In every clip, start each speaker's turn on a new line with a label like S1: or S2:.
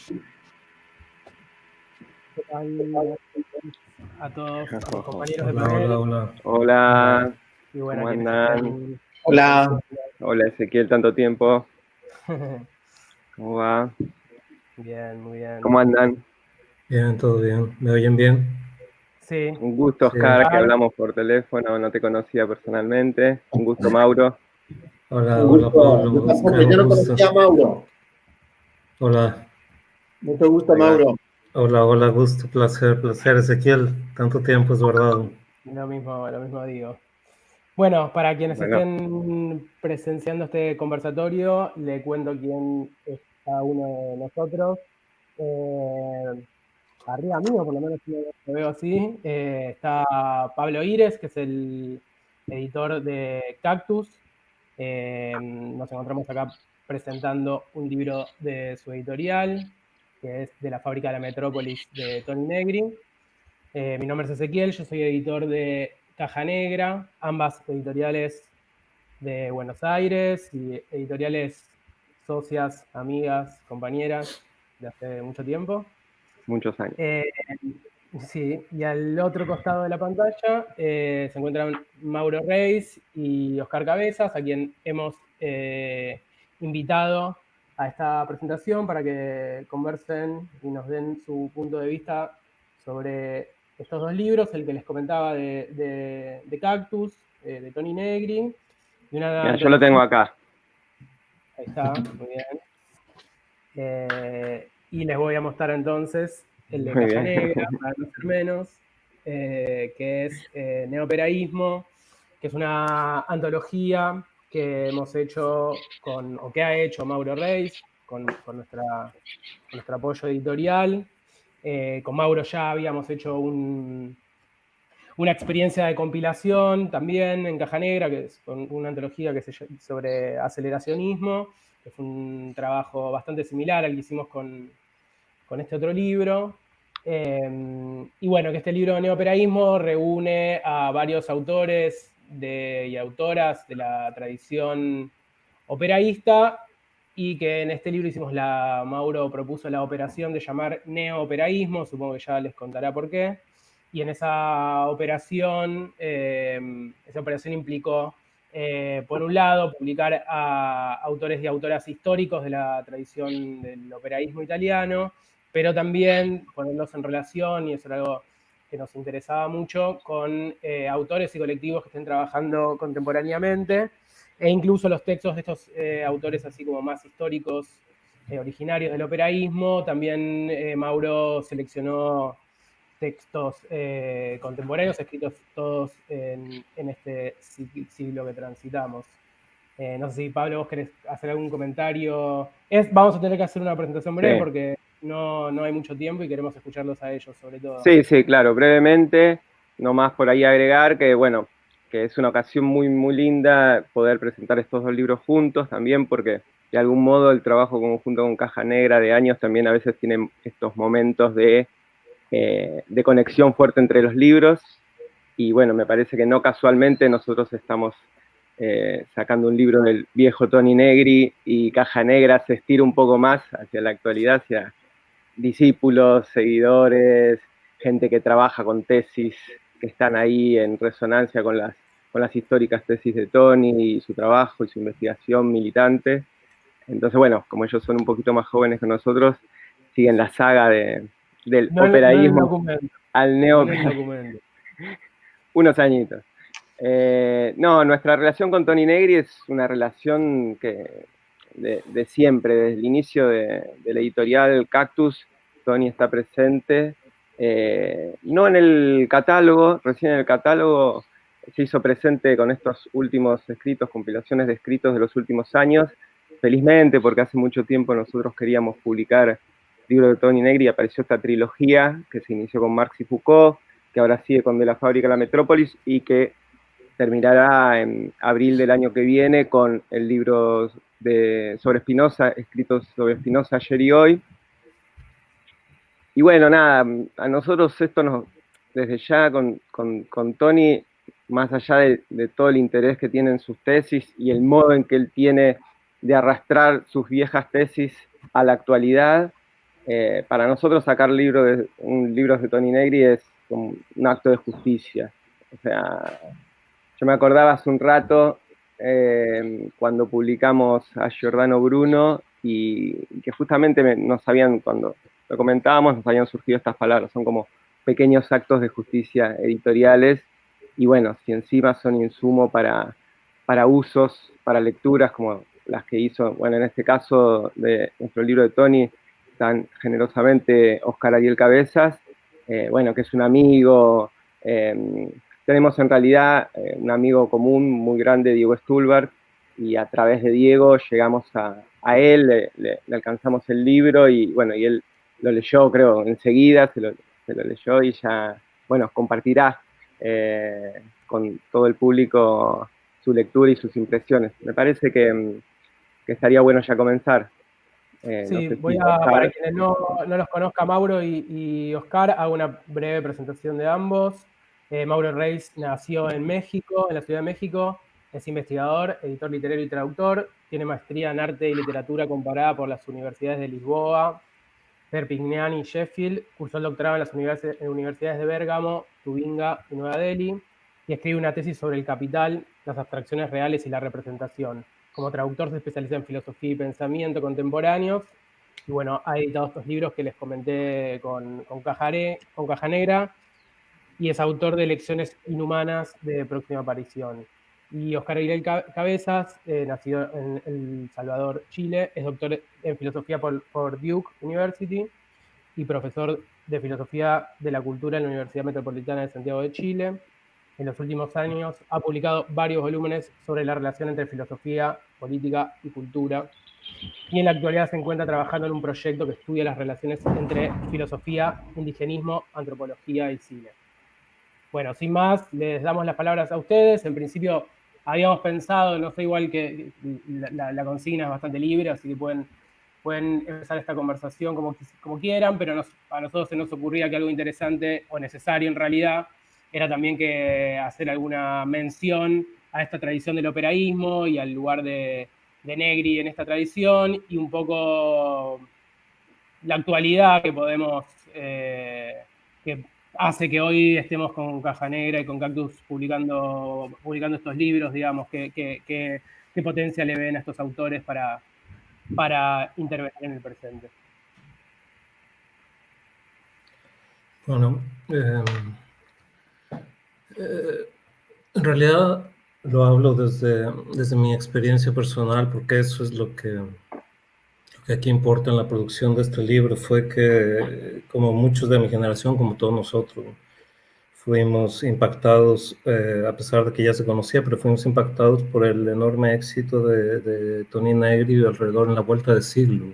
S1: ¿Qué tal a todos, a mis compañeros de
S2: Hola,
S1: panel?
S2: hola, hola.
S3: Hola,
S1: Y bueno,
S3: ¿cómo
S1: quienes
S3: andan?
S1: estén
S4: Hola,
S3: Hola Ezequiel, tanto tiempo. ¿Cómo va?
S1: Bien, muy bien.
S3: ¿Cómo andan?
S2: Bien, todo bien. ¿Me oyen bien?
S1: Sí,
S3: Un gusto,
S2: Sí.
S3: Oscar, que hablamos por teléfono, no te conocía personalmente. Un gusto, Mauro.
S2: Hola,
S4: un
S2: hola,
S4: gusto.
S2: Pablo,
S4: Yo tampoco,
S2: Oscar, un
S4: yo no
S2: gusto.
S4: conocía a Mauro.
S2: Hola,
S4: Mucho gusto,
S3: Ahí va.
S4: Mauro.
S2: hola, hola, gusto, placer, Ezequiel. Tanto tiempo es verdad.
S1: lo mismo digo. Bueno, para quienes
S3: Bueno,
S1: estén presenciando este conversatorio, le cuento quién es cada uno de nosotros. Arriba mío, por lo menos yo lo veo así, está Pablo Ires, que es el editor de Cactus. Nos encontramos acá presentando un libro de su editorial, que es De la fábrica de la Metrópolis, de Tony Negri. Mi nombre es Ezequiel, yo soy editor de Caja Negra, ambas editoriales de Buenos Aires y editoriales socias, amigas, compañeras de hace mucho tiempo.
S3: muchos años.
S1: Sí, y al otro costado de la pantalla se encuentran Mauro Reis y Oscar Cabezas, a quien hemos invitado a esta presentación para que conversen y nos den su punto de vista sobre estos dos libros, el que les comentaba de Cactus, de Tony Negri, y una
S3: Mira, yo lo tengo
S1: antología.
S3: acá.
S1: Ahí está, muy bien. Y les voy a mostrar entonces el de
S3: Muy
S1: Caja
S3: bien.
S1: Negra, para no ser menos, que es Neoperaísmo, que es una antología que hemos hecho o que ha hecho Mauro Reis con nuestro apoyo editorial. Con Mauro ya habíamos hecho una experiencia de compilación también en Caja Negra, que es una antología sobre aceleracionismo, que es un trabajo bastante similar al que hicimos con este otro libro. Y bueno, que este libro de Neoperaísmo reúne a varios autores y autoras de la tradición operaísta, y que en este libro Mauro propuso la operación de llamar neoperaísmo, supongo que ya les contará por qué. Y en esa operación implicó, por un lado, publicar a autores y autoras históricos de la tradición del operaísmo italiano, pero también ponerlos en relación, y eso era algo que nos interesaba mucho, con autores y colectivos que estén trabajando contemporáneamente, e incluso los textos de estos autores así como más históricos, originarios del operaísmo. También Mauro seleccionó textos contemporáneos escritos todos en este siglo que transitamos. No sé si, Pablo, vos querés hacer algún comentario. Vamos a tener que hacer una presentación breve
S3: Sí.
S1: porque no hay mucho tiempo y queremos escucharlos a ellos, sobre todo.
S3: Sí, sí, claro, brevemente, nomás por ahí agregar que, bueno, que es una ocasión muy, muy linda poder presentar estos dos libros juntos también, porque de algún modo el trabajo conjunto con Caja Negra de años también a veces tiene estos momentos de conexión fuerte entre los libros, y bueno, me parece que no casualmente nosotros estamos sacando un libro del viejo Tony Negri, y Caja Negra se estira un poco más hacia la actualidad, hacia discípulos, seguidores, gente que trabaja con tesis, que están ahí en resonancia con las históricas tesis de Tony y su trabajo y su investigación militante. Entonces, bueno, como ellos son un poquito más jóvenes que nosotros, siguen la saga del
S1: No en el
S3: operaísmo
S1: documento.
S3: al
S1: No en el
S3: neoperaísmo.
S1: documento.
S3: Unos añitos. No, nuestra relación con Tony Negri es una relación que de siempre, desde el inicio de la editorial Cactus. Tony está presente, no en el catálogo, recién en el catálogo se hizo presente con estos últimos escritos, compilaciones de escritos de los últimos años, felizmente, porque hace mucho tiempo nosotros queríamos publicar libro de Tony Negri, y apareció esta trilogía que se inició con Marx y Foucault, que ahora sigue con De la fábrica de la Metrópolis, y que terminará en abril del año que viene con el libro sobre Spinoza, escritos sobre Spinoza ayer y hoy. Y bueno, nada, a nosotros esto desde ya con Tony, más allá de todo el interés que tiene en sus tesis y el modo en que él tiene de arrastrar sus viejas tesis a la actualidad, para nosotros sacar libros de Toni Negri es como un acto de justicia. O sea, yo me acordaba hace un rato cuando publicamos a Giordano Bruno y que justamente nos habían, cuando lo comentábamos, nos habían surgido estas palabras, son como pequeños actos de justicia editoriales y bueno, si encima son insumo para usos, para lecturas como las que hizo, bueno, en este caso de nuestro libro de Toni, tan generosamente Oscar Ariel Cabezas, bueno, que es un amigo, tenemos en realidad un amigo común muy grande, Diego Stulberg, y a través de Diego llegamos a él, le alcanzamos el libro y bueno, y él lo leyó, creo, enseguida, se lo leyó y ya, bueno, compartirá con todo el público su lectura y sus impresiones. Me parece que estaría bueno ya comenzar.
S1: Sí,
S3: no sé
S1: para quienes no los conozca, Mauro y Oscar, hago una breve presentación de ambos. Mauro Reis nació en México, en la Ciudad de México, es investigador, editor literario y traductor, tiene maestría en arte y literatura comparada por las universidades de Lisboa, Perpignan y Sheffield, cursó el doctorado en las universidades de Bérgamo, Tubinga y Nueva Delhi, y escribe una tesis sobre el capital, las abstracciones reales y la representación. Como traductor se especializa en filosofía y pensamiento contemporáneos, y bueno, ha editado estos libros que les comenté con Caja Negra, y es autor de Lecciones Inhumanas de próxima aparición. Y Oscar Ariel Cabezas, nacido en El Salvador, Chile, es doctor en filosofía por Duke University y profesor de filosofía de la cultura en la Universidad Metropolitana de Santiago de Chile. En los últimos años ha publicado varios volúmenes sobre la relación entre filosofía, política y cultura. Y en la actualidad se encuentra trabajando en un proyecto que estudia las relaciones entre filosofía, indigenismo, antropología y cine. Bueno, sin más, les damos las palabras a ustedes. En principio habíamos pensado, no sé, igual que la consigna es bastante libre, así que pueden empezar esta conversación como quieran, pero a nosotros se nos ocurría que algo interesante o necesario en realidad era también que hacer alguna mención a esta tradición del operaísmo y al lugar de Negri en esta tradición y un poco la actualidad que podemos, que hace que hoy estemos con Caja Negra y con Cactus publicando estos libros, digamos, qué potencia le ven a estos autores para intervenir en el presente.
S2: Bueno, en realidad lo hablo desde mi experiencia personal, porque eso es lo que aquí importa en la producción de este libro. Fue que, como muchos de mi generación, como todos nosotros, fuimos impactados, a pesar de que ya se conocía, pero fuimos impactados por el enorme éxito de Toni Negri alrededor en la vuelta de siglo,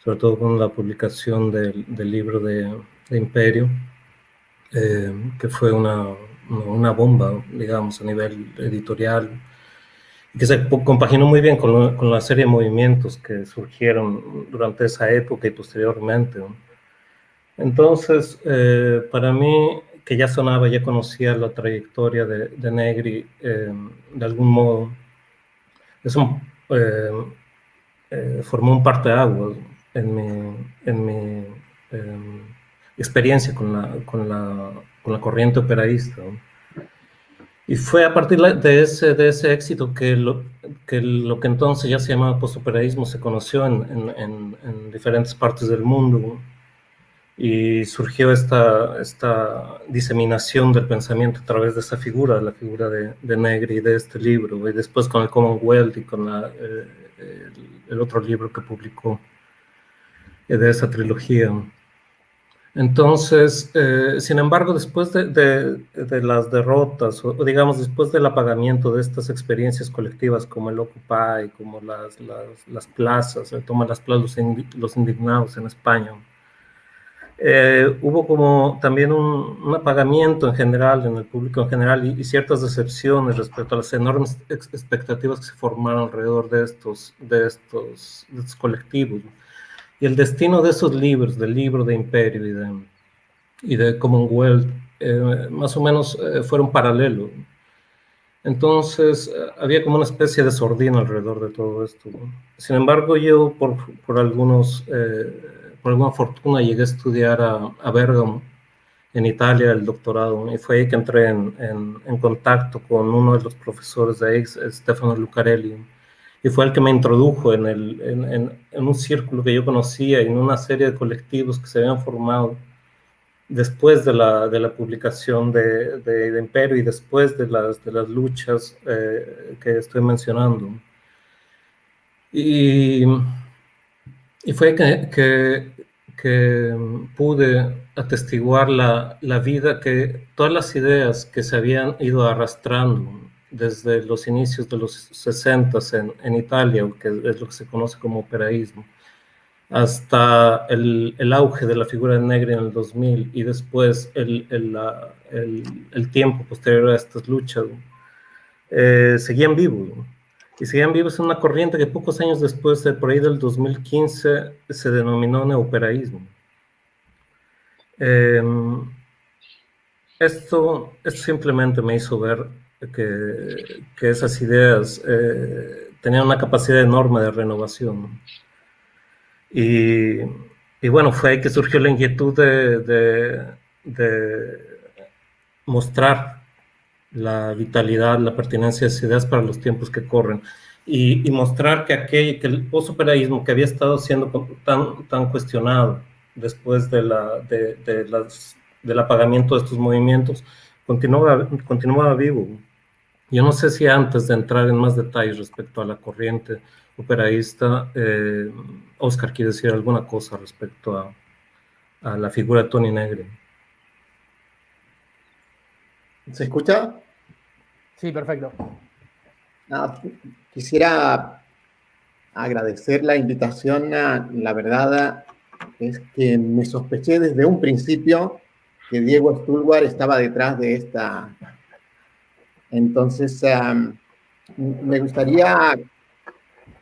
S2: sobre todo con la publicación del libro de Imperio, que fue una bomba, digamos, a nivel editorial, y que se compaginó muy bien con la serie de movimientos que surgieron durante esa época y posteriormente, ¿no? Entonces, para mí, que ya sonaba, ya conocía la trayectoria de Negri, de algún modo, eso formó un parteaguas en mi experiencia con la corriente operaísta, ¿no? Y fue a partir de ese éxito que lo que entonces ya se llamaba postoperaísmo se conoció en diferentes partes del mundo, ¿no? Y surgió esta diseminación del pensamiento a través de esa figura, la figura de Negri, de este libro, y después con el Commonwealth y con el otro libro que publicó de esa trilogía. Entonces, sin embargo, después de las derrotas, o digamos, después del apagamiento de estas experiencias colectivas como el Occupy, como las plazas, toma las plazas los indignados en España, hubo como también un apagamiento en general, en el público en general, y ciertas decepciones respecto a las enormes expectativas que se formaron alrededor de estos colectivos. Y el destino de esos libros, del libro de Imperio y de Commonwealth, más o menos fueron paralelos. Entonces, había como una especie de sordina alrededor de todo esto, ¿no? Sin embargo, yo por por alguna fortuna llegué a estudiar a Bergamo, en Italia, el doctorado, y fue ahí que entré en contacto con uno de los profesores de ahí, Stefano Lucarelli, y fue el que me introdujo en un círculo que yo conocía y en una serie de colectivos que se habían formado después de la publicación de Imperio y después de las luchas que estoy mencionando. Y fue que pude atestiguar la vida, que todas las ideas que se habían ido arrastrando desde los inicios de los 60 en Italia, que es lo que se conoce como operaísmo, hasta el auge de la figura de Negri en el 2000 y después el tiempo posterior a estas luchas, seguían vivos, ¿no? Y seguían vivos en una corriente que pocos años después, por ahí del 2015, se denominó neoperaísmo. Esto simplemente me hizo ver que esas ideas tenían una capacidad enorme de renovación, ¿no? Y bueno, fue ahí que surgió la inquietud de mostrar la vitalidad, la pertinencia de esas ideas para los tiempos que corren, y mostrar que el posoperaísmo, que había estado siendo tan cuestionado después del apagamiento de estos movimientos, continuaba vivo. Yo no sé si antes de entrar en más detalles respecto a la corriente operaísta, Oscar quiere decir alguna cosa respecto a la figura de Toni Negri.
S4: ¿Se escucha?
S1: Sí, perfecto.
S4: Quisiera agradecer la invitación. La verdad es que me sospeché desde un principio que Diego Stulgar estaba detrás de esta. Entonces, me gustaría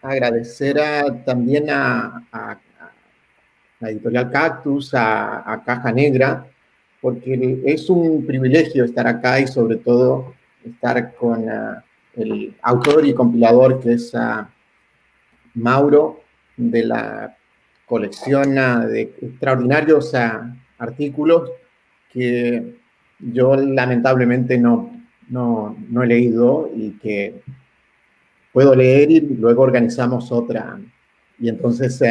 S4: agradecer también a la editorial Cactus, a Caja Negra, porque es un privilegio estar acá y sobre todo estar con el autor y compilador que es Mauro, de la colección de extraordinarios artículos que yo lamentablemente no he leído y que puedo leer y luego organizamos otra. Y entonces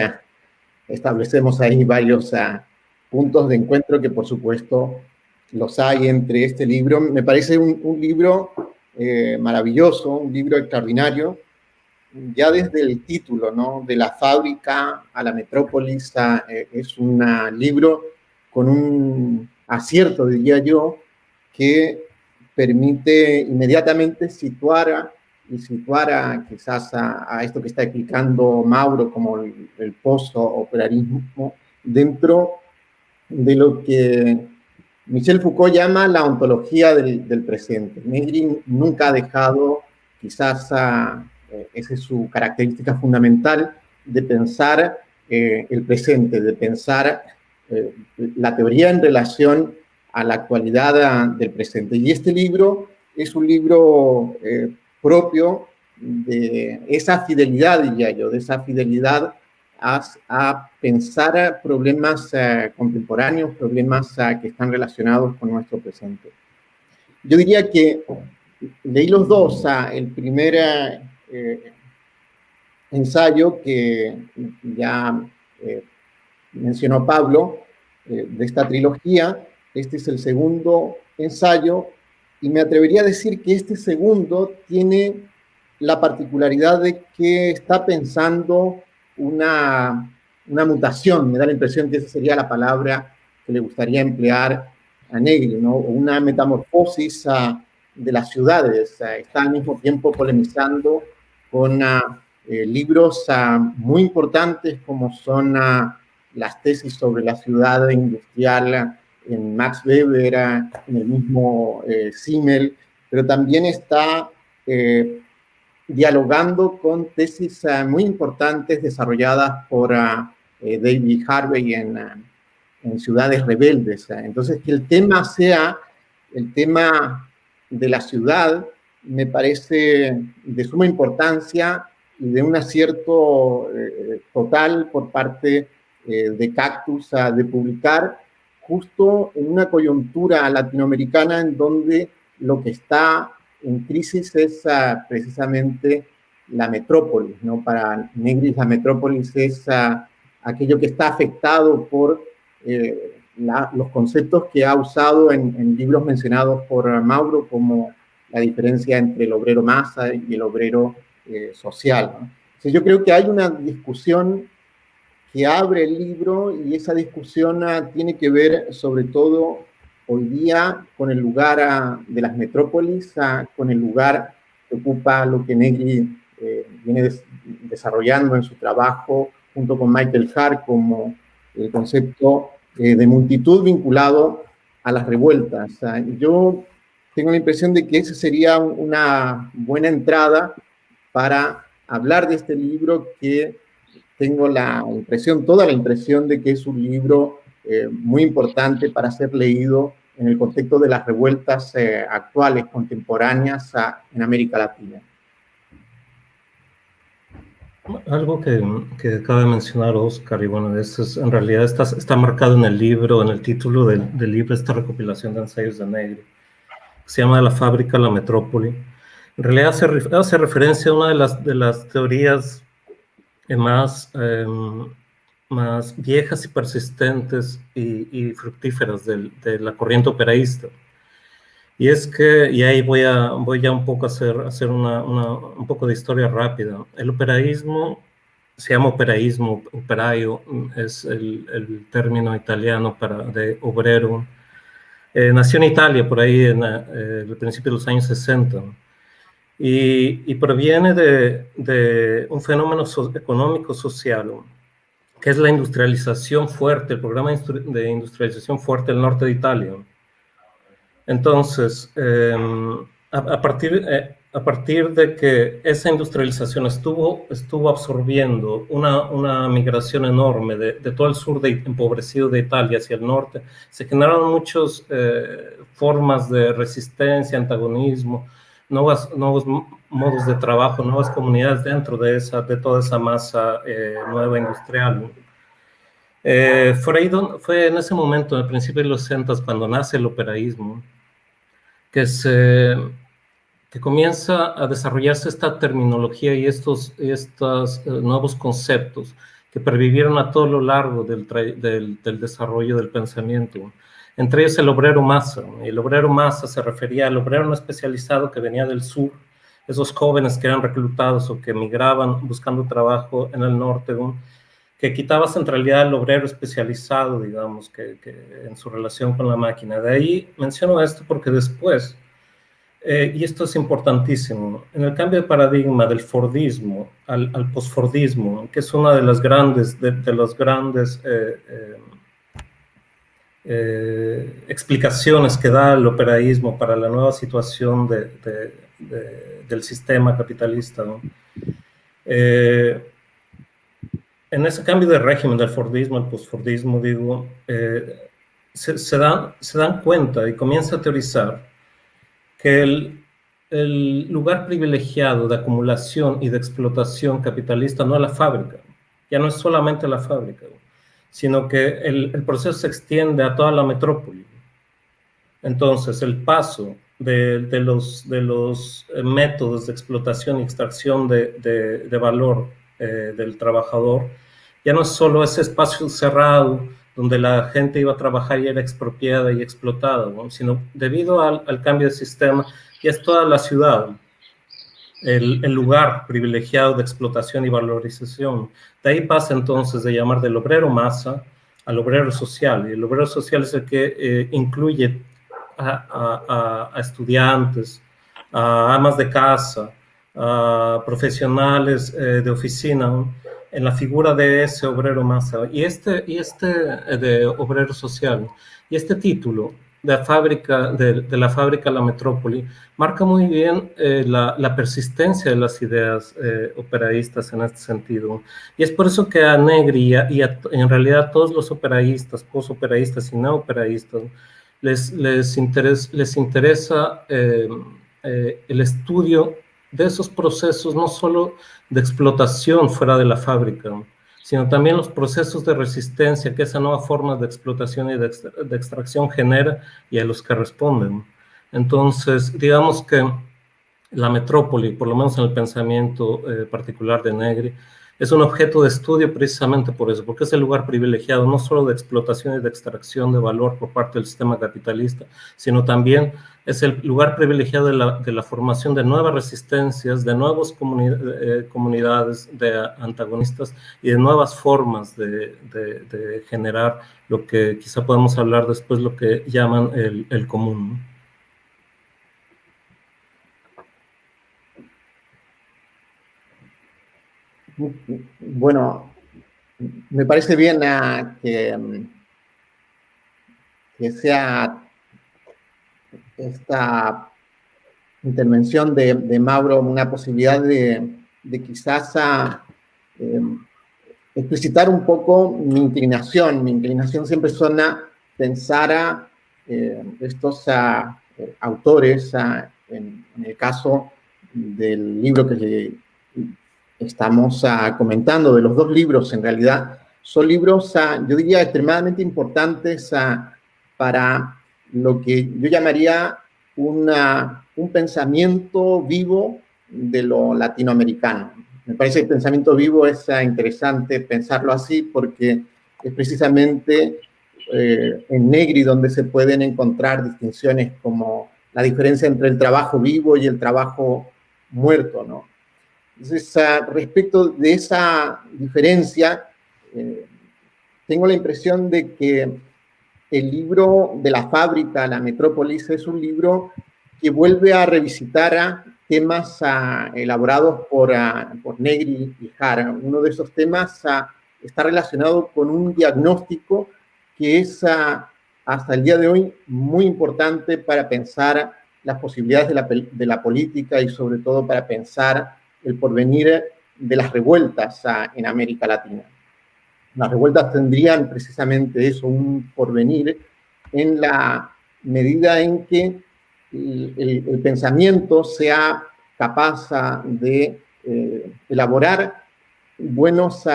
S4: establecemos ahí varios puntos de encuentro que por supuesto los hay entre este libro. Me parece un libro maravilloso, un libro extraordinario, ya desde el título, ¿no? De la fábrica a la metrópolis, es un libro con un acierto, diría yo, que permite inmediatamente situar quizás a esto que está explicando Mauro como el post-operarismo dentro de lo que Michel Foucault llama la ontología del presente. Negri nunca ha dejado, quizás esa es su característica fundamental, de pensar el presente, de pensar la teoría en relación a la actualidad del presente. Y este libro es un libro propio de esa fidelidad, diría yo, de esa fidelidad a pensar problemas contemporáneos, problemas que están relacionados con nuestro presente. Yo diría que leí los dos, el primer ensayo que ya mencionó Pablo, de esta trilogía. Este es el segundo ensayo, y me atrevería a decir que este segundo tiene la particularidad de que está pensando una mutación. Me da la impresión que esa sería la palabra que le gustaría emplear a Negri, ¿no? Una metamorfosis de las ciudades. Está al mismo tiempo polemizando con libros muy importantes como son las tesis sobre la ciudad industrial en Max Weber, en el mismo Simmel, pero también está dialogando con tesis muy importantes desarrolladas por David Harvey en Ciudades Rebeldes. Entonces, que el tema sea el tema de la ciudad me parece de suma importancia y de un acierto total por parte de Cactus de publicar justo en una coyuntura latinoamericana en donde lo que está en crisis es precisamente la metrópolis, ¿no? Para Negri la metrópolis es aquello que está afectado por los conceptos que ha usado en libros mencionados por Mauro, como la diferencia entre el obrero masa y el obrero social, ¿no? Entonces yo creo que hay una discusión que abre el libro, y esa discusión tiene que ver sobre todo hoy día con el lugar de las metrópolis, con el lugar que ocupa lo que Negri viene desarrollando en su trabajo junto con Michael Hart como el concepto de multitud vinculado a las revueltas. Yo tengo la impresión de que esa sería una buena entrada para hablar de este libro, que tengo toda la impresión de que es un libro muy importante para ser leído en el contexto de las revueltas actuales, contemporáneas en América Latina.
S2: Algo que acaba de mencionar Oscar, y bueno, esto en realidad está marcado en el libro, en el título del libro, esta recopilación de ensayos de Negri, se llama De la fábrica a la metrópoli. En realidad hace referencia a una de las teorías más viejas y persistentes y fructíferas de la corriente operaísta. Y es que, y ahí voy ya un poco a hacer un poco de historia rápida. El operaísmo se llama operaísmo, operaio es el término italiano de obrero. Nació en Italia por ahí en el principio de los años 60. Y proviene de un fenómeno económico social, que es la industrialización fuerte, el programa de industrialización fuerte del norte de Italia. Entonces, a partir de que esa industrialización estuvo absorbiendo una migración enorme de todo el sur empobrecido de Italia hacia el norte, se generaron muchas formas de resistencia, antagonismo, nuevos modos de trabajo, nuevas comunidades dentro de toda esa masa nueva industrial. Fue en ese momento, en el principio de los 60, cuando nace el operaísmo, que comienza a desarrollarse esta terminología y estos nuevos conceptos que pervivieron a todo lo largo del desarrollo del pensamiento. Entre ellos el obrero masa. El obrero masa se refería al obrero no especializado que venía del sur, esos jóvenes que eran reclutados o que emigraban buscando trabajo en el norte, que quitaba centralidad al obrero especializado, digamos, que en su relación con la máquina. De ahí menciono esto porque después, y esto es importantísimo, en el cambio de paradigma del Fordismo al posfordismo, que es una de las grandes, explicaciones que da el operaísmo para la nueva situación del sistema capitalista, ¿no? En ese cambio de régimen del Fordismo al posfordismo, digo, se dan cuenta y comienza a teorizar que el lugar privilegiado de acumulación y de explotación capitalista no es la fábrica, ya no es solamente la fábrica, sino que el proceso se extiende a toda la metrópoli. Entonces, el paso de los métodos de explotación y extracción de valor del trabajador ya no es solo ese espacio cerrado donde la gente iba a trabajar y era expropiada y explotada, ¿no? Sino debido al cambio de sistema, ya es toda la ciudad el lugar privilegiado de explotación y valorización. De ahí pasa entonces de llamar del obrero masa al obrero social, y el obrero social es el que incluye a estudiantes, a amas de casa, a profesionales de oficina, ¿no? En la figura de ese obrero masa, y este de obrero social, y este título de la fábrica a la metrópoli marca muy bien la persistencia de las ideas operaístas en este sentido, y es por eso que a Negri en realidad a todos los operaístas, posoperaístas y neoperaístas les interesa el estudio de esos procesos, no solo de explotación fuera de la fábrica, sino también los procesos de resistencia que esa nueva forma de explotación y de extracción genera y a los que responden. Entonces, digamos que la metrópoli, por lo menos en el pensamiento particular de Negri, es un objeto de estudio precisamente por eso, porque es el lugar privilegiado no solo de explotación y de extracción de valor por parte del sistema capitalista, sino también es el lugar privilegiado de la formación de nuevas resistencias, de nuevas comunidades de antagonistas y de nuevas formas de generar lo que quizá podemos hablar después, lo que llaman el común, ¿no?
S4: Bueno, me parece bien que sea esta intervención de Mauro una posibilidad de quizás explicitar un poco mi inclinación. Mi inclinación siempre son a pensar a estos autores, en el caso del libro que estamos comentando, de los dos libros en realidad, son libros, yo diría, extremadamente importantes para lo que yo llamaría un pensamiento vivo de lo latinoamericano. Me parece que el pensamiento vivo es interesante pensarlo así porque es precisamente en Negri donde se pueden encontrar distinciones como la diferencia entre el trabajo vivo y el trabajo muerto, ¿no? Entonces, respecto de esa diferencia, tengo la impresión de que el libro de la fábrica, La Metrópolis, es un libro que vuelve a revisitar temas elaborados por Negri y Jara. Uno de esos temas está relacionado con un diagnóstico que es hasta el día de hoy muy importante para pensar las posibilidades de la política y sobre todo para pensar el porvenir de las revueltas en América Latina. Las revueltas tendrían precisamente eso, un porvenir, en la medida en que el pensamiento sea capaz de elaborar buenos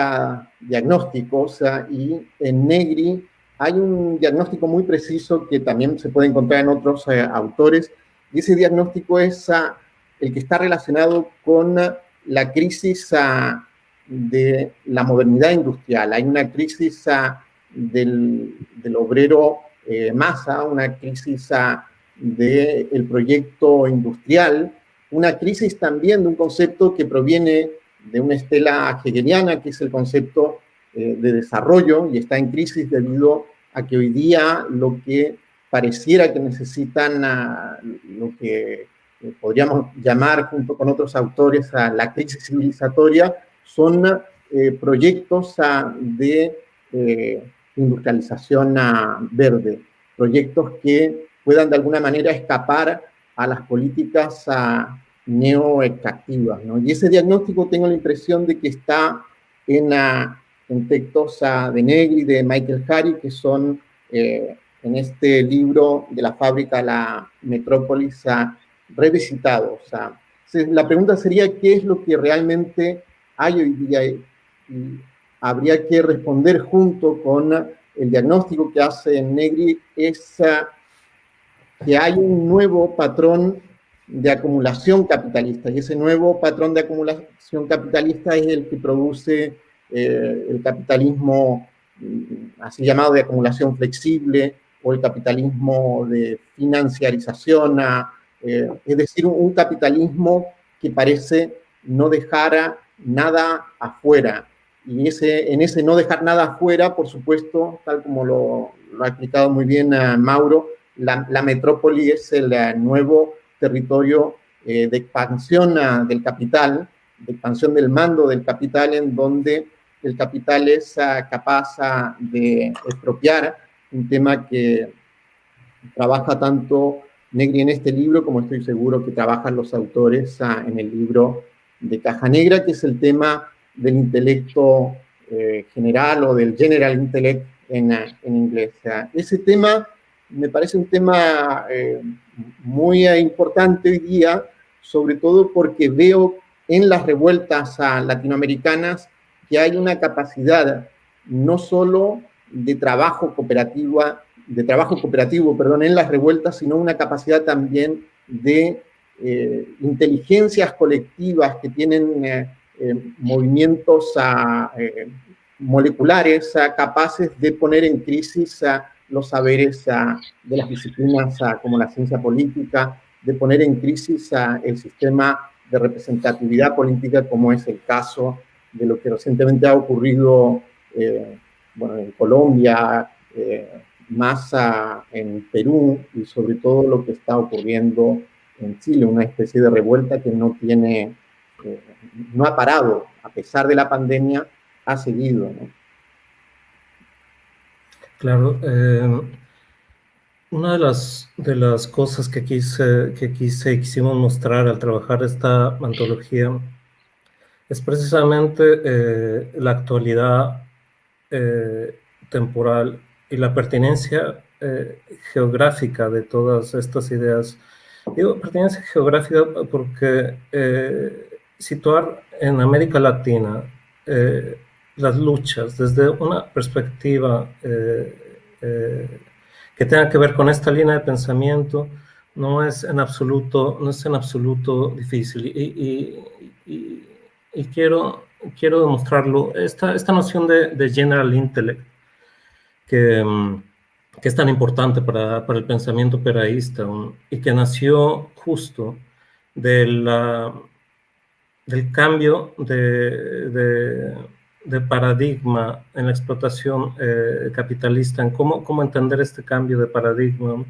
S4: diagnósticos, y en Negri hay un diagnóstico muy preciso que también se puede encontrar en otros autores, y ese diagnóstico es el que está relacionado con la crisis de la modernidad industrial. Hay una crisis del obrero masa, una crisis del proyecto industrial, una crisis también de un concepto que proviene de una estela hegeliana, que es el concepto de desarrollo, y está en crisis debido a que hoy día lo que pareciera que necesitan, lo que podríamos llamar junto con otros autores la crisis civilizatoria, son proyectos de industrialización verde, proyectos que puedan de alguna manera escapar a las políticas neoextractivas, ¿no? Y ese diagnóstico tengo la impresión de que está en textos de Negri, de Michael Hari, que son en este libro de la fábrica La Metrópolis revisitados. La pregunta sería, ¿qué es lo que realmente hay hoy día? Y habría que responder junto con el diagnóstico que hace Negri, es que hay un nuevo patrón de acumulación capitalista, y ese nuevo patrón de acumulación capitalista es el que produce el capitalismo así llamado de acumulación flexible, o el capitalismo de financiarización, es decir, un capitalismo que parece no dejar nada afuera. Y en ese no dejar nada afuera, por supuesto, tal como lo ha explicado muy bien Mauro, la metrópoli es el nuevo territorio de expansión del capital, de expansión del mando del capital, en donde el capital es capaz de expropiar, un tema que trabaja tanto Negri en este libro, como estoy seguro que trabajan los autores en el libro de Caja Negra, que es el tema del intelecto general, o del general intellect en inglés. Ese tema me parece un tema muy importante hoy día, sobre todo porque veo en las revueltas latinoamericanas que hay una capacidad no solo de trabajo cooperativo, perdón, en las revueltas, sino una capacidad también de inteligencias colectivas que tienen movimientos moleculares capaces de poner en crisis los saberes de las disciplinas como la ciencia política, de poner en crisis el sistema de representatividad política, como es el caso de lo que recientemente ha ocurrido bueno, en Colombia, más en Perú, y sobre todo lo que está ocurriendo en Chile, una especie de revuelta que no tiene, no ha parado, a pesar de la pandemia, ha seguido, ¿no?
S2: Claro, una de las cosas que quisimos mostrar al trabajar esta antología es precisamente la actualidad temporal y la pertinencia geográfica de todas estas ideas. Digo pertinencia geográfica porque situar en América Latina las luchas desde una perspectiva que tenga que ver con esta línea de pensamiento no es en absoluto difícil, y quiero demostrarlo. Esta noción de general intellect que es tan importante para el pensamiento peraísta, y que nació justo del cambio de paradigma en la explotación capitalista, en cómo entender este cambio de paradigma.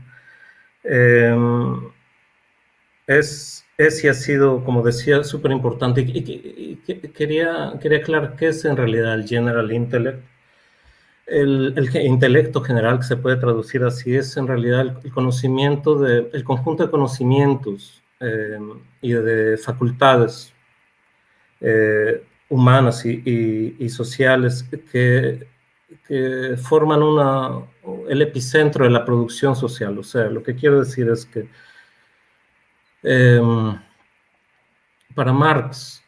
S2: Es y ha sido, como decía, súper importante. Y quería aclarar qué es en realidad el general intellect. El intelecto general, que se puede traducir así, es en realidad el conocimiento, el conjunto de conocimientos y de facultades humanas y sociales que forman el epicentro de la producción social. O sea, lo que quiero decir es que para Marx,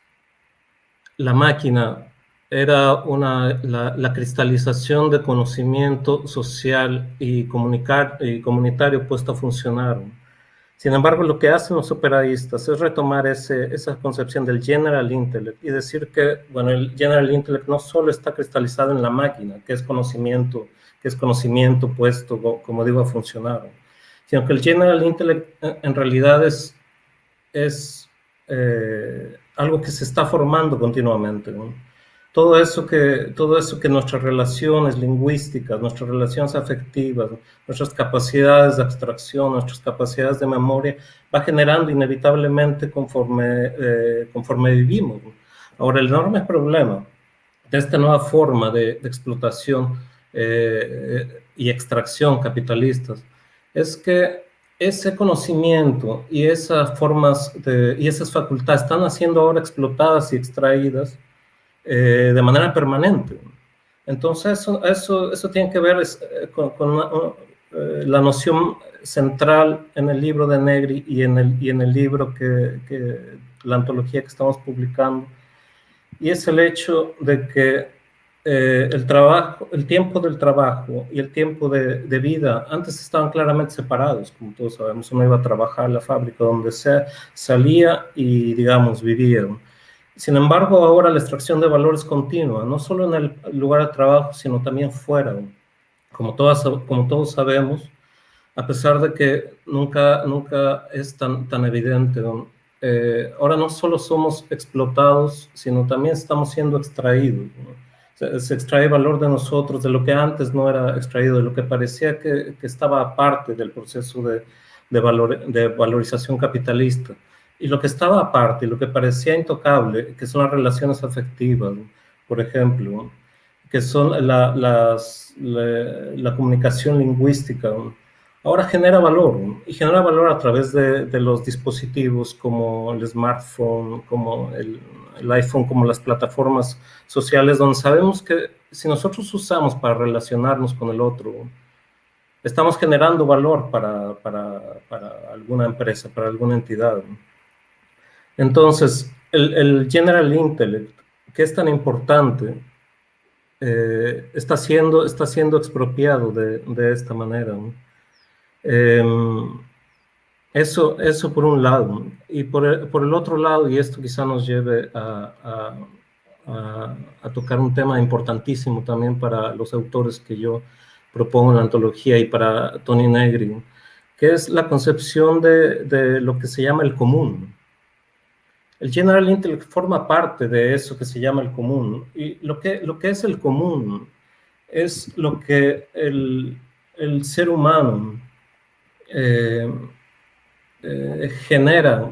S2: la máquina era la cristalización de conocimiento social y comunitario puesto a funcionar. Sin embargo, lo que hacen los operaístas es retomar esa concepción del general intellect y decir que, bueno, el general intellect no solo está cristalizado en la máquina, que es conocimiento puesto, como digo, a funcionar, sino que el general intellect en realidad es algo que se está formando continuamente, ¿no? Todo eso que nuestras relaciones lingüísticas, nuestras relaciones afectivas, nuestras capacidades de abstracción, nuestras capacidades de memoria, va generando inevitablemente conforme vivimos, ¿no? Ahora, el enorme problema de esta nueva forma de explotación y extracción capitalistas es que ese conocimiento y esas facultades están siendo ahora explotadas y extraídas de manera permanente. Entonces, eso tiene que ver con la noción central en el libro de Negri y en el libro la antología que estamos publicando, y es el hecho de que el tiempo del trabajo y el tiempo de vida antes estaban claramente separados. Como todos sabemos, uno iba a trabajar en la fábrica donde sea, salía y, digamos, vivía. Sin embargo, ahora la extracción de valor es continua, no solo en el lugar de trabajo, sino también fuera. Como todos sabemos, a pesar de que nunca es tan evidente, ahora no solo somos explotados, sino también estamos siendo extraídos, ¿no? Se extrae valor de nosotros, de lo que antes no era extraído, de lo que parecía que estaba aparte del proceso de valorización capitalista. Y lo que estaba aparte, lo que parecía intocable, que son las relaciones afectivas, ¿no? Por ejemplo, que son la comunicación lingüística, ¿no? Ahora genera valor, ¿no? Y genera valor a través de los dispositivos como el smartphone, como el iPhone, como las plataformas sociales, donde sabemos que si nosotros usamos para relacionarnos con el otro, estamos generando valor para alguna empresa, para alguna entidad, ¿no? Entonces, el general intellect que es tan importante está siendo expropiado de esta manera, ¿no? Eso por un lado. Y por el otro lado, y esto quizá nos lleve a tocar un tema importantísimo también para los autores que yo propongo en la antología y para Toni Negri, que es la concepción de lo que se llama el común. El General Intellect forma parte de eso que se llama el común. Y lo que es el común es lo que el ser humano genera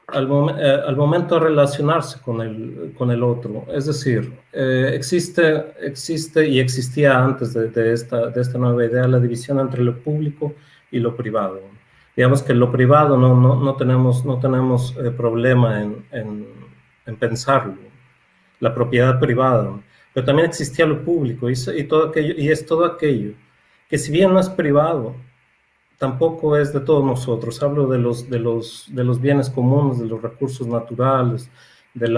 S2: al momento de relacionarse con el otro. Es decir, existe y existía antes de esta nueva idea la división entre lo público y lo privado. Digamos que en lo privado no tenemos problema en pensarlo, la propiedad privada, pero también existía lo público y todo aquello, y es todo aquello que, si bien no es privado, tampoco es de todos nosotros. Hablo de los bienes comunes, de los recursos naturales, de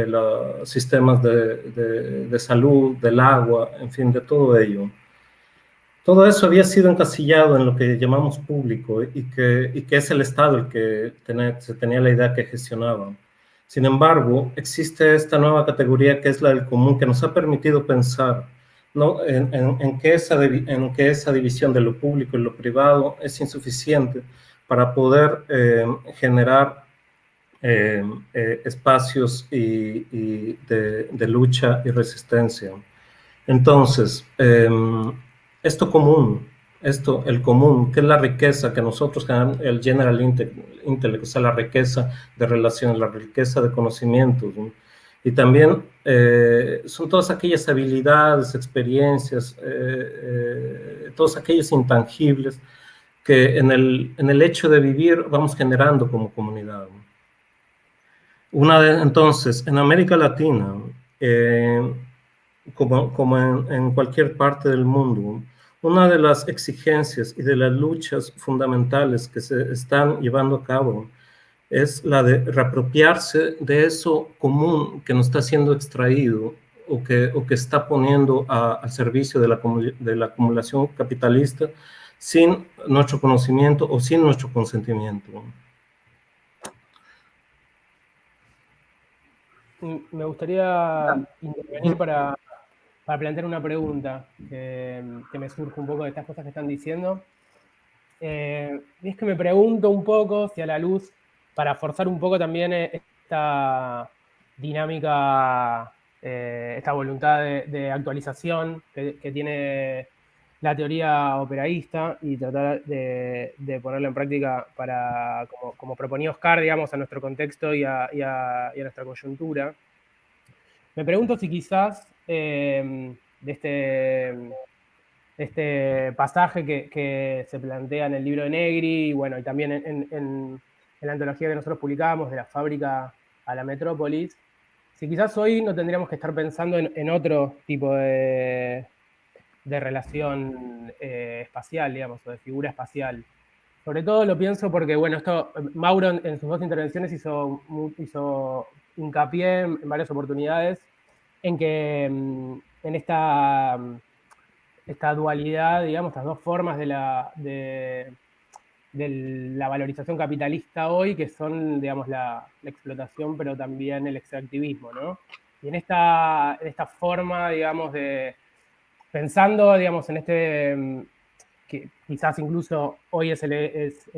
S2: los sistemas de salud, del agua, en fin, de todo ello. Todo eso había sido encasillado en lo que llamamos público y que es el Estado el que se tenía la idea que gestionaba. Sin embargo, existe esta nueva categoría que es la del común, que nos ha permitido pensar, ¿no?, en que esa división de lo público y lo privado es insuficiente para poder generar espacios de lucha y resistencia. Entonces, el común, que es la riqueza que nosotros, el General Intellect, o sea, la riqueza de relaciones, la riqueza de conocimientos, ¿no? Y también son todas aquellas habilidades, experiencias, todos aquellos intangibles que en el hecho de vivir vamos generando como comunidad, ¿no? Entonces, en América Latina, como en cualquier parte del mundo, una de las exigencias y de las luchas fundamentales que se están llevando a cabo es la de reapropiarse de eso común que nos está siendo extraído o que está poniendo al servicio de la acumulación capitalista sin nuestro conocimiento o sin nuestro consentimiento.
S1: Me gustaría intervenir para plantear una pregunta que me surge un poco de estas cosas que están diciendo. Y es que me pregunto un poco si a la luz, para forzar un poco también esta dinámica, esta voluntad de actualización que tiene la teoría operaísta y tratar de ponerla en práctica para, como proponía Oscar, digamos, a nuestro contexto y a nuestra coyuntura. Me pregunto si quizás de este pasaje que se plantea en el libro de Negri, y bueno, y también en la antología que nosotros publicamos, de la fábrica a la metrópolis, si quizás hoy no tendríamos que estar pensando en otro tipo de relación espacial, digamos, o de figura espacial. Sobre todo lo pienso porque, bueno, Mauro en sus dos intervenciones hizo hincapié en varias oportunidades en que en esta dualidad, digamos, estas dos formas de la valorización capitalista hoy, que son, digamos, la explotación, pero también el extractivismo, ¿no? Y en esta forma, digamos, pensando, digamos, en que quizás incluso hoy es el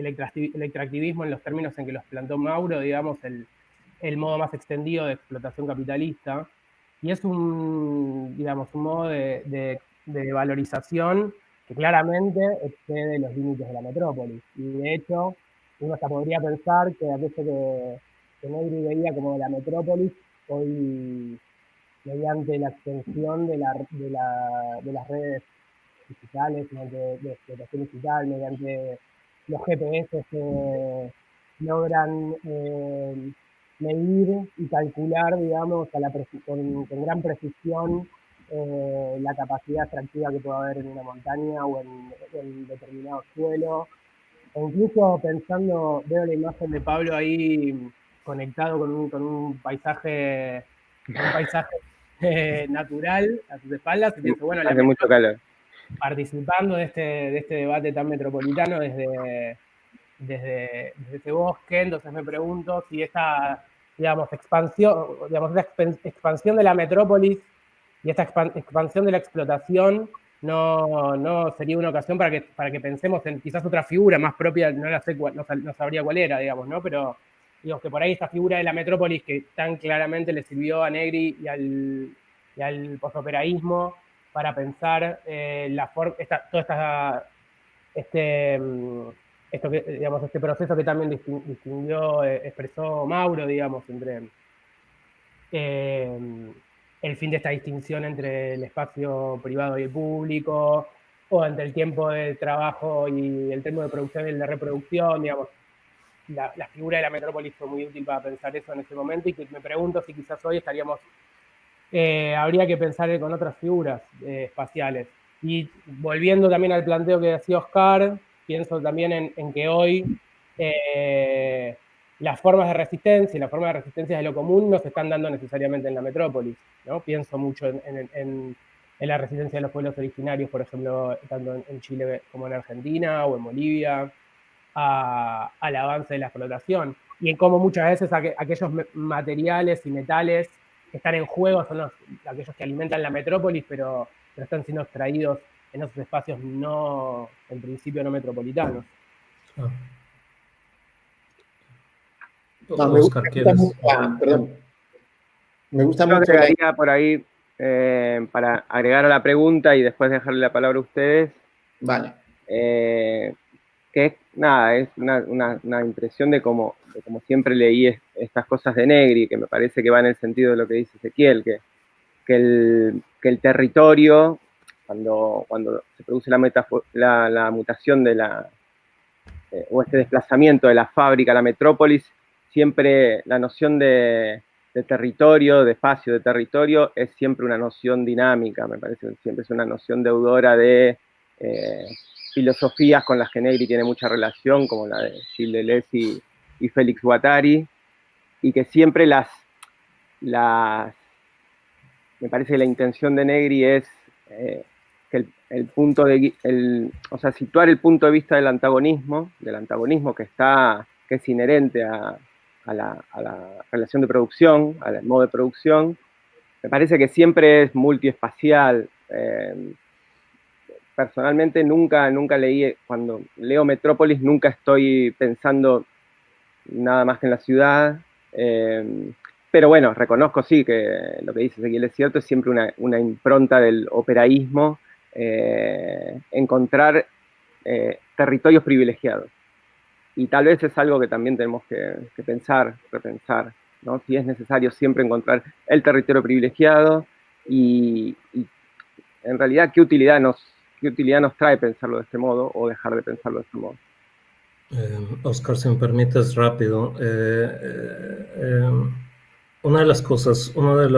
S1: extractivismo en los términos en que los plantó Mauro, digamos, el modo más extendido de explotación capitalista, y es digamos, un modo de valorización que claramente excede los límites de la metrópolis. Y de hecho, uno hasta podría pensar que aquello que Negri veía como la metrópolis, hoy, mediante la extensión de las redes digitales, de explotación digital, mediante los GPS que logran medir y calcular, digamos, con gran precisión la capacidad extractiva que puede haber en una montaña o en determinado suelo. O incluso pensando, veo la imagen de Pablo ahí conectado con un paisaje natural a sus espaldas, y pienso, bueno,
S3: hace mucho calor.
S1: Participando de este debate tan metropolitano desde ese bosque, entonces me pregunto si esta, digamos, expansión de la metrópolis y esta expansión de la explotación no sería una ocasión para que pensemos en quizás otra figura más propia, no sabría cuál era, digamos, ¿no? Pero digamos que por ahí esta figura de la metrópolis que tan claramente le sirvió a Negri y al posoperaísmo para pensar este proceso que también expresó Mauro, digamos, entre el fin de esta distinción entre el espacio privado y el público, o entre el tiempo de trabajo y el tiempo de producción y el de reproducción, digamos. La figura de la metrópolis fue muy útil para pensar eso en ese momento, y que me pregunto si quizás hoy habría que pensar con otras figuras espaciales. Y volviendo también al planteo que hacía Oscar, pienso también en que hoy las formas de resistencia y las formas de resistencia de lo común no se están dando necesariamente en la metrópolis, ¿no? Pienso mucho en la resistencia de los pueblos originarios, por ejemplo, tanto en Chile como en Argentina o en Bolivia, al avance de la explotación, y en cómo muchas veces aquellos materiales y metales que están en juego son aquellos que alimentan la metrópolis, pero están siendo extraídos en esos espacios en principio no metropolitanos.
S2: Oscar, ¿quieres?
S4: Me gusta mucho.
S3: Yo agregaría por ahí, para agregar a la pregunta y después dejarle la palabra a ustedes.
S4: Vale.
S3: Que es una impresión de cómo siempre leí estas cosas de Negri, que me parece que va en el sentido de lo que dice Ezequiel, que el territorio, cuando se produce la mutación o este desplazamiento de la fábrica a la metrópolis, siempre la noción de territorio, de espacio, de territorio, es siempre una noción dinámica, me parece que siempre es una noción deudora de filosofías con las que Negri tiene mucha relación, como la de Gilles Deleuze y Félix Guattari, y que siempre me parece que la intención de Negri es que situar el punto de vista del antagonismo que es inherente a la relación de producción, al modo de producción. Me parece que siempre es multiespacial. Personalmente nunca leí, cuando leo Metrópolis, nunca estoy pensando nada más que en la ciudad, pero bueno, reconozco sí que lo que dice Ezequiel es cierto, es siempre una impronta del operaísmo, encontrar territorios privilegiados. Y tal vez es algo que también tenemos que pensar, repensar, ¿no? Si es necesario siempre encontrar el territorio privilegiado y en realidad qué utilidad nos trae pensarlo de este modo o dejar de pensarlo de este modo.
S2: Oscar, si me permites rápido, una de las cosas, uno de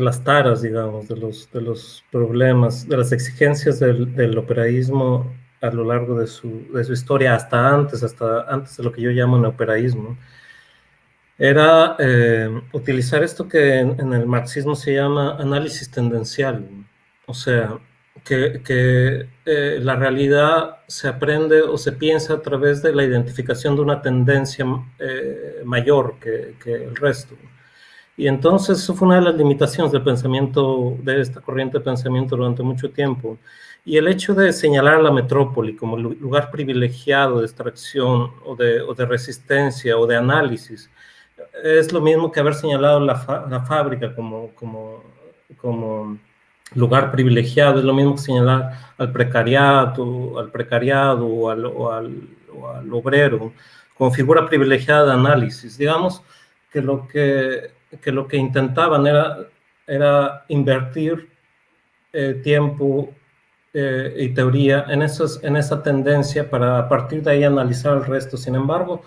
S2: las taras, digamos, de los problemas, de las exigencias del operaísmo a lo largo de su historia, hasta antes de lo que yo llamo neoperaísmo, era utilizar esto que en el marxismo se llama análisis tendencial. O sea, que la realidad se aprende o se piensa a través de la identificación de una tendencia mayor que el resto. Y entonces eso fue una de las limitaciones del pensamiento, de esta corriente de pensamiento durante mucho tiempo. Y el hecho de señalar a la metrópoli como lugar privilegiado de extracción o de resistencia o de análisis, es lo mismo que haber señalado la fábrica como lugar privilegiado, es lo mismo que señalar al precariado o al obrero como figura privilegiada de análisis. Digamos que lo que intentaban era invertir tiempo y teoría en esa tendencia para a partir de ahí analizar el resto. Sin embargo,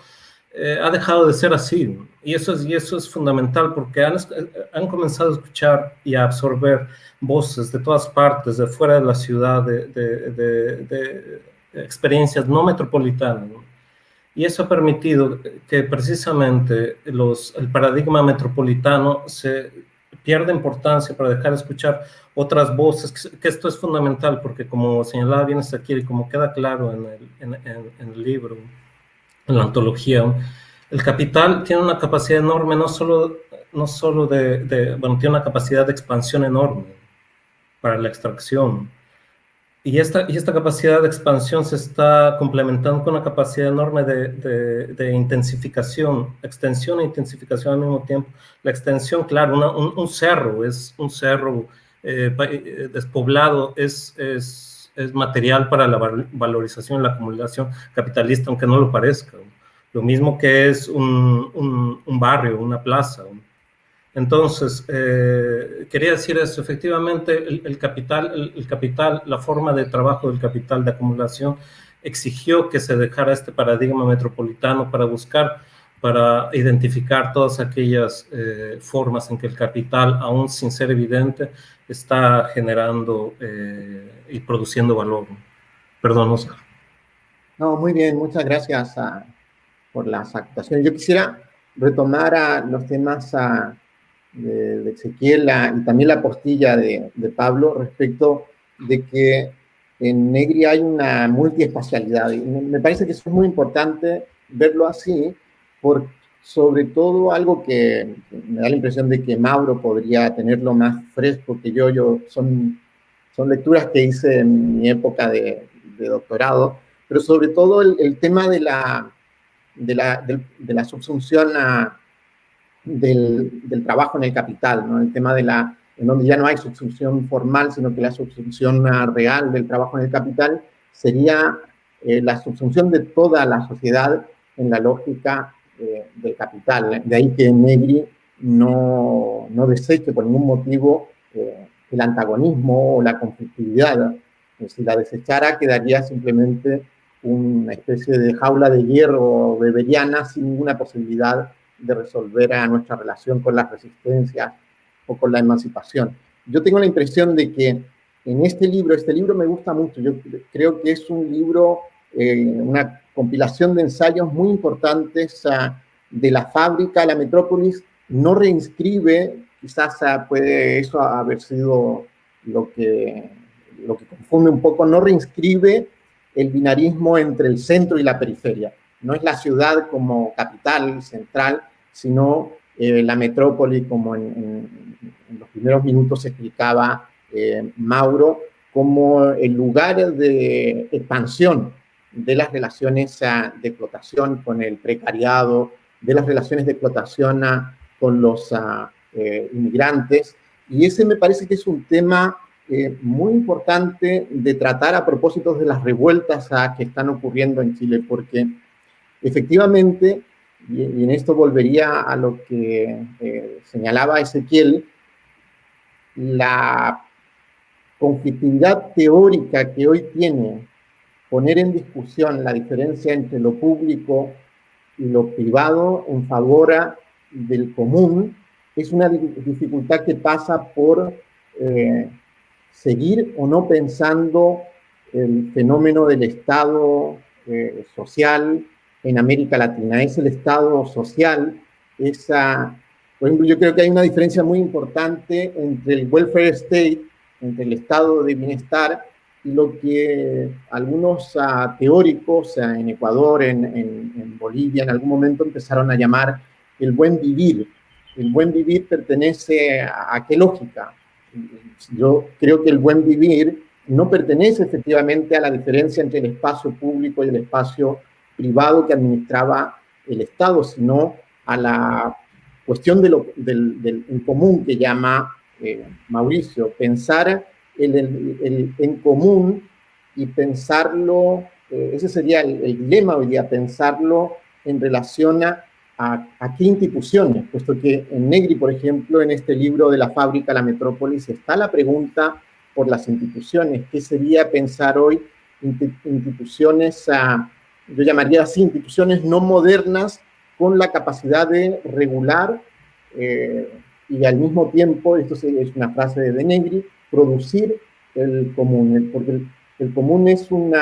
S2: ha dejado de ser así, y eso es fundamental porque han comenzado a escuchar y a absorber voces de todas partes, de fuera de la ciudad, de experiencias no metropolitanas, ¿no? Y eso ha permitido que precisamente el paradigma metropolitano se pierda importancia para dejar de escuchar otras voces, que esto es fundamental, porque como señalaba bien Ezequiel, y como queda claro en el libro, en la antología, el capital tiene una capacidad enorme, no solo bueno, tiene una capacidad de expansión enorme para la extracción. Y esta capacidad de expansión se está complementando con una capacidad enorme de intensificación, extensión e intensificación al mismo tiempo. La extensión, claro, un cerro, es un cerro despoblado, es material para la valorización y la acumulación capitalista, aunque no lo parezca. Lo mismo que es un barrio, una plaza. Entonces, quería decir eso, efectivamente el capital, la forma de trabajo del capital de acumulación exigió que se dejara este paradigma metropolitano para identificar todas aquellas formas en que el capital, aún sin ser evidente, está generando y produciendo valor. Perdón, Oscar.
S4: No, muy bien, muchas gracias por las actuaciones. Yo quisiera retomar a los temas de Ezequiel y también la postilla de Pablo respecto de que en Negri hay una multiespacialidad. Y me parece que eso es muy importante verlo así, por sobre todo algo que me da la impresión de que Mauro podría tenerlo más fresco que yo. Son lecturas que hice en mi época de doctorado, pero sobre todo el tema de la subsunción del trabajo en el capital, ¿no? El tema en donde ya no hay subsunción formal, sino que la subsunción real del trabajo en el capital sería la subsunción de toda la sociedad en la lógica del capital. De ahí que Negri no deseche por ningún motivo el antagonismo o la conflictividad. Si la desechara, quedaría simplemente una especie de jaula de hierro weberiana sin ninguna posibilidad de resolver a nuestra relación con las resistencias o con la emancipación. Yo tengo la impresión de que en este libro me gusta mucho, yo creo que es un libro, una compilación de ensayos muy importantes de la fábrica a la metrópolis, no reinscribe, quizás puede eso haber sido lo que confunde un poco, no reinscribe el binarismo entre el centro y la periferia. No es la ciudad como capital central, sino la metrópoli, como en los primeros minutos explicaba Mauro, como el lugar de expansión de las relaciones de explotación con el precariado, de las relaciones de explotación con los inmigrantes. Y ese me parece que es un tema muy importante de tratar a propósito de las revueltas que están ocurriendo en Chile, porque efectivamente, y en esto volvería a lo que señalaba Ezequiel, la conflictividad teórica que hoy tiene poner en discusión la diferencia entre lo público y lo privado en favor del común es una dificultad que pasa por seguir o no pensando el fenómeno del Estado social en América Latina. Es el Estado social, por ejemplo, yo creo que hay una diferencia muy importante entre el welfare state, entre el estado de bienestar, y lo que algunos teóricos en Ecuador, en Bolivia, en algún momento empezaron a llamar el buen vivir. El buen vivir pertenece a qué lógica. Yo creo que el buen vivir no pertenece efectivamente a la diferencia entre el espacio público y el espacio privado que administraba el Estado, sino a la cuestión del en común que llama Mauricio, pensar el en común y pensarlo, ese sería el dilema hoy día, pensarlo en relación a qué instituciones, puesto que en Negri, por ejemplo, en este libro de la fábrica a la metrópolis, está la pregunta por las instituciones. ¿Qué sería pensar hoy instituciones, yo llamaría así, instituciones no modernas con la capacidad de regular y al mismo tiempo, esto es una frase de Negri, producir el común, porque el común es un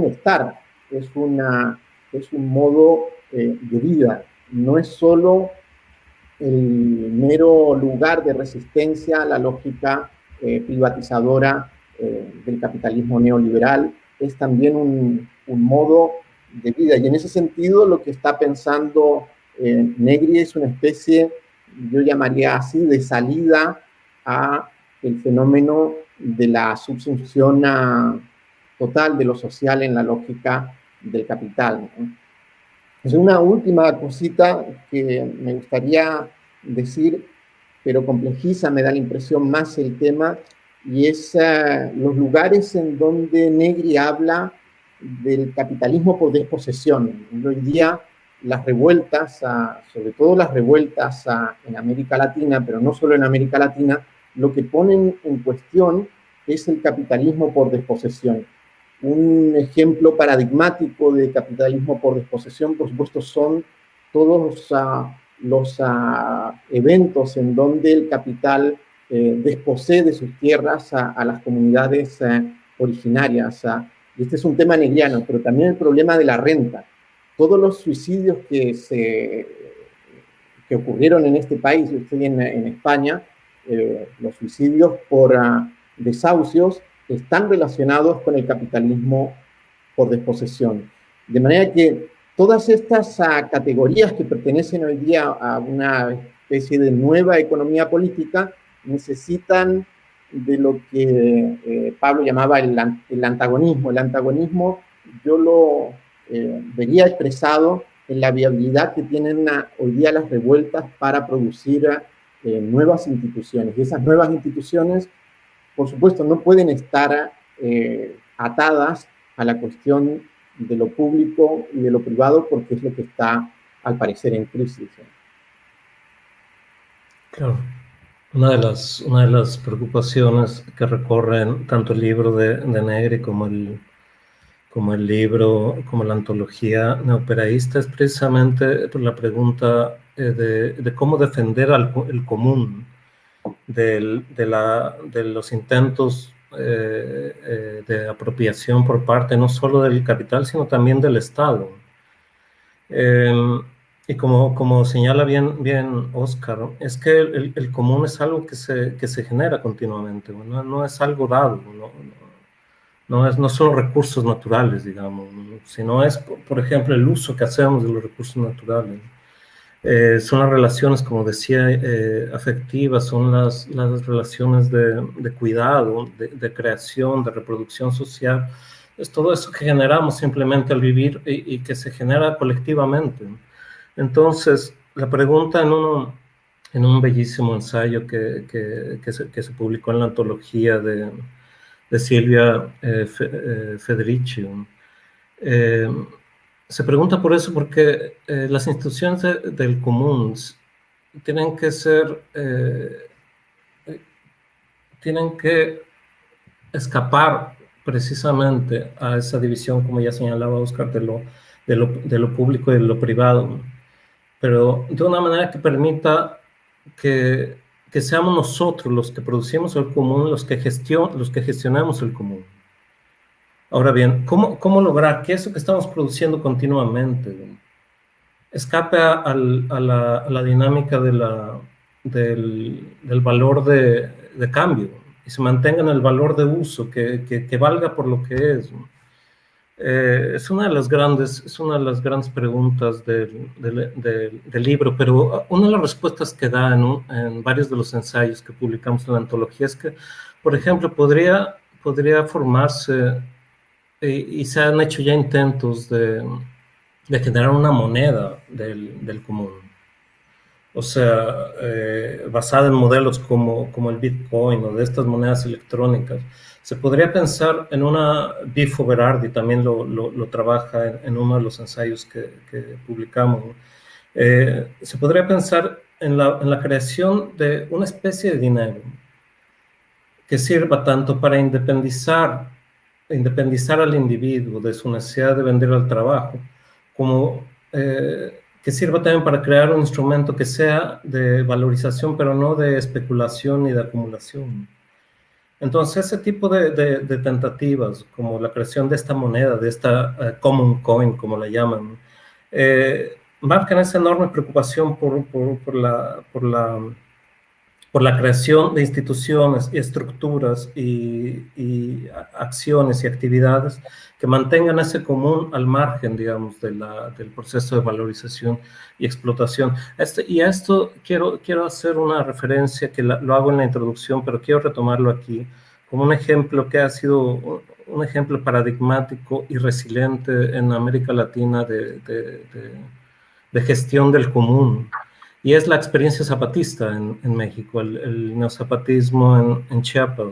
S4: estar, es una es un modo de vida, no es solo el mero lugar de resistencia a la lógica privatizadora del capitalismo neoliberal, es también un modo de vida. Y en ese sentido, lo que está pensando Negri es una especie, yo llamaría así, de salida a el fenómeno de la subsunción total de lo social en la lógica del capital, ¿no? Es una última cosita que me gustaría decir, pero complejiza, me da la impresión más el tema, y es los lugares en donde Negri habla del capitalismo por desposesión. Hoy día las revueltas, sobre todo las revueltas en América Latina, pero no solo en América Latina, lo que ponen en cuestión es el capitalismo por desposesión. Un ejemplo paradigmático de capitalismo por desposesión, por supuesto, son todos los eventos en donde el capital desposee de sus tierras a las comunidades originarias. Y este es un tema negriano, pero también el problema de la renta. Todos los suicidios que ocurrieron en este país, yo estoy en España, los suicidios por desahucios están relacionados con el capitalismo por desposesión. De manera que todas estas categorías que pertenecen hoy día a una especie de nueva economía política necesitan de lo que Pablo llamaba el antagonismo. El antagonismo yo lo vería expresado en la viabilidad que tienen hoy día las revueltas para producir nuevas instituciones. Y esas nuevas instituciones, por supuesto, no pueden estar atadas a la cuestión de lo público y de lo privado, porque es lo que está, al parecer, en crisis.
S2: Claro. Una de las preocupaciones que recorren tanto el libro de Negri como el libro, como la antología neoperaísta, es precisamente la pregunta de cómo defender el común, de los intentos de apropiación por parte no solo del capital, sino también del Estado. Y como señala bien Oscar, es que el común es algo que se genera continuamente, no es algo dado, no son los recursos naturales, digamos, sino es, por ejemplo, el uso que hacemos de los recursos naturales. Son las relaciones, como decía, afectivas, son las relaciones de cuidado, de creación, de reproducción social. Es todo eso que generamos simplemente al vivir y que se genera colectivamente. Entonces, la pregunta en un bellísimo ensayo que se publicó en la antología de Silvia Federici, se pregunta por eso, porque las instituciones del común tienen que escapar precisamente a esa división, como ya señalaba Oscar, de lo público y de lo privado, pero de una manera que permita que seamos nosotros los que producimos el común, los que gestionamos el común. Ahora bien, ¿cómo lograr que eso que estamos produciendo continuamente escape a la dinámica del valor de cambio y se mantenga en el valor de uso, que valga por lo que es? Es una de las grandes preguntas del libro, pero una de las respuestas que da en varios de los ensayos que publicamos en la antología es que, por ejemplo, podría formarse, y se han hecho ya intentos de generar una moneda del común. O sea, basada en modelos como el Bitcoin o de estas monedas electrónicas. Se podría pensar en una, Bifo Berardi también lo trabaja en uno de los ensayos que publicamos. Se podría pensar en la creación de una especie de dinero que sirva tanto para independizar al individuo de su necesidad de vender al trabajo, como que sirva también para crear un instrumento que sea de valorización, pero no de especulación ni de acumulación. Entonces, ese tipo de tentativas, como la creación de esta moneda, de esta common coin, como la llaman, marcan esa enorme preocupación por la creación de instituciones y estructuras y acciones y actividades que mantengan ese común al margen, digamos, del proceso de valorización y explotación. Y a esto quiero hacer una referencia que lo hago en la introducción, pero quiero retomarlo aquí como un ejemplo que ha sido un ejemplo paradigmático y resiliente en América Latina de gestión del común. Y es la experiencia zapatista en México, el neozapatismo en Chiapas,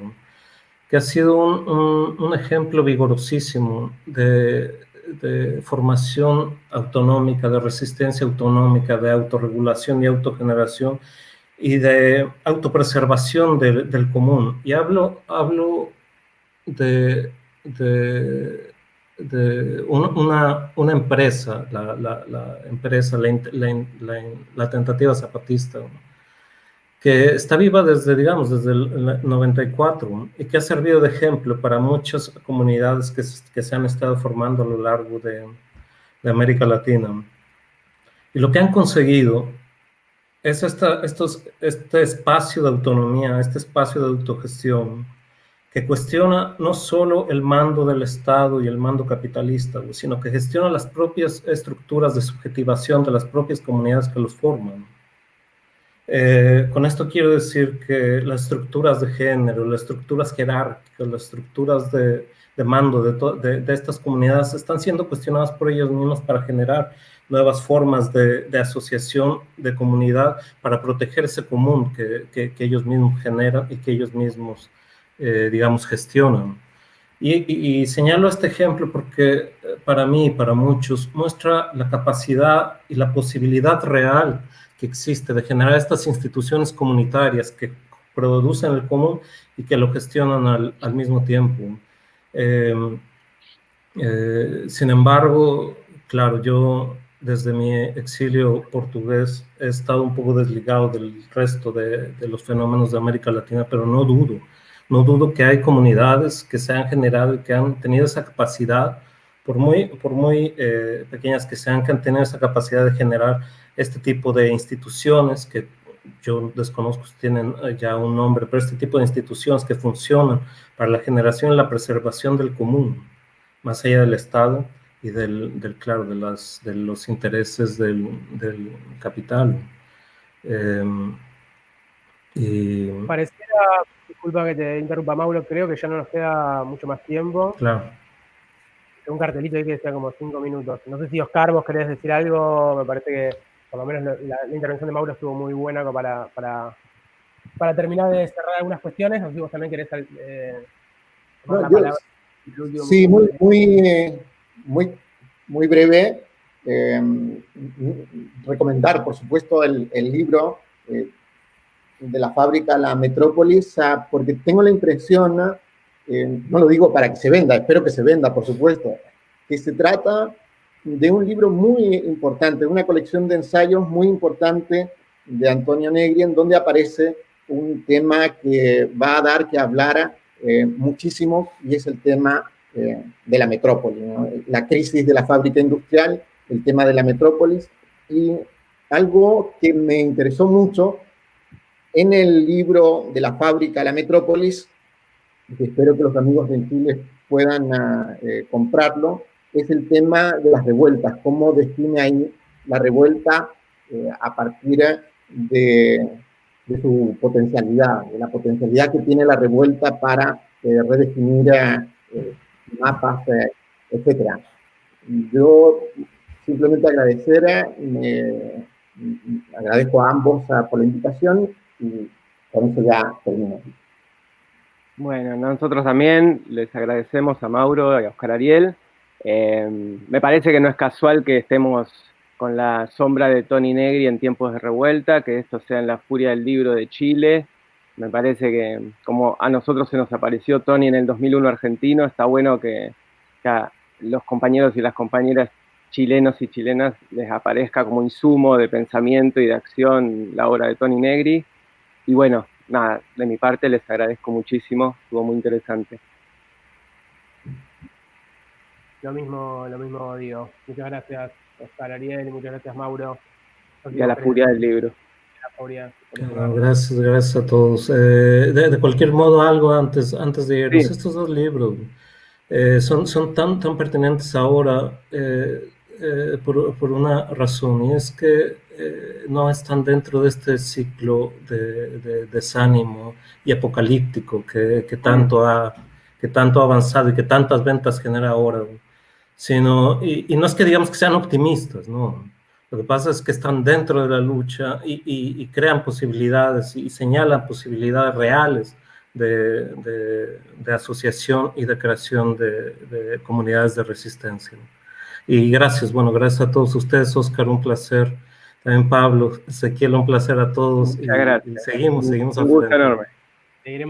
S2: que ha sido un ejemplo vigorosísimo de formación autonómica, de resistencia autonómica, de autorregulación y autogeneración y de autopreservación del común. Y hablo de una empresa, la tentativa zapatista, ¿no? Que está viva desde, digamos, desde el 94 y que ha servido de ejemplo para muchas comunidades que se han estado formando a lo largo de América Latina. Y lo que han conseguido es este espacio de autonomía, este espacio de autogestión, que cuestiona no solo el mando del Estado y el mando capitalista, sino que gestiona las propias estructuras de subjetivación de las propias comunidades que los forman. Con esto quiero decir que las estructuras de género, las estructuras jerárquicas, las estructuras de mando de estas comunidades están siendo cuestionadas por ellos mismos para generar nuevas formas de asociación, de comunidad, para proteger ese común que ellos mismos generan y que ellos mismos, digamos, gestionan. Y señalo este ejemplo porque para mí y para muchos muestra la capacidad y la posibilidad real que existe de generar estas instituciones comunitarias que producen el común y que lo gestionan al mismo tiempo. Sin embargo, claro, yo desde mi exilio portugués he estado un poco desligado del resto de los fenómenos de América Latina, pero no dudo que hay comunidades que se han generado y que han tenido esa capacidad, por muy pequeñas que sean, que han tenido esa capacidad de generar este tipo de instituciones que yo desconozco si tienen ya un nombre, pero este tipo de instituciones que funcionan para la generación y la preservación del común, más allá del Estado y claro, de los intereses del capital.
S1: Pareciera, disculpa que te interrumpa, Mauro, creo que ya no nos queda mucho más tiempo.
S2: Claro.
S1: Un cartelito ahí que decía como 5 minutos. No sé si Oscar, vos querés decir algo. Me parece que por lo menos la intervención de Mauro estuvo muy buena para terminar de cerrar algunas cuestiones. No sé si vos también querés tomar la palabra.
S4: Sí, muy breve. Recomendar, por supuesto, el libro de la fábrica a la metrópolis, porque tengo la impresión, no lo digo para que se venda, espero que se venda, por supuesto, que se trata de un libro muy importante, una colección de ensayos muy importante de Antonio Negri, en donde aparece un tema que va a dar que hablar muchísimo, y es el tema de la metrópoli, ¿no? La crisis de la fábrica industrial, el tema de la metrópolis, y algo que me interesó mucho en el libro de la fábrica a la metrópolis, que espero que los amigos de Chile puedan comprarlo, es el tema de las revueltas, cómo define ahí la revuelta a partir de su potencialidad, de la potencialidad que tiene la revuelta para redefinir mapas, etc. Yo simplemente agradezco a ambos por la invitación y con eso ya termino.
S3: Bueno, nosotros también les agradecemos a Mauro y a Oscar Ariel. Me parece que no es casual que estemos con la sombra de Toni Negri en tiempos de revuelta, que esto sea en la furia del libro de Chile. Me parece que como a nosotros se nos apareció Toni en el 2001 argentino, está bueno que a los compañeros y las compañeras chilenos y chilenas les aparezca como insumo de pensamiento y de acción la obra de Toni Negri. Y bueno, nada, de mi parte les agradezco muchísimo, estuvo muy interesante.
S1: Lo mismo digo. Muchas gracias, Oscar, Ariel, y muchas gracias, Mauro.
S3: Y a la furia del libro.
S2: Gracias a todos. De cualquier modo, algo antes de irnos. Sí. Estos dos libros son tan pertinentes ahora por una razón, y es que no están dentro de este ciclo de desánimo y apocalíptico que tanto ha avanzado y que tantas ventas genera ahora, sino, y no es que digamos que sean optimistas, no. Lo que pasa es que están dentro de la lucha y crean posibilidades y señalan posibilidades reales de asociación y de creación de comunidades de resistencia. Y gracias a todos ustedes, Oscar, un placer. También Pablo, Ezequiel, un placer a todos.
S3: Muchas gracias.
S2: Y seguimos
S3: un gusto enorme.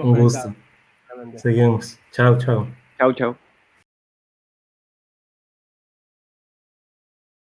S2: Un gusto. Seguimos. Chao.
S3: Chau.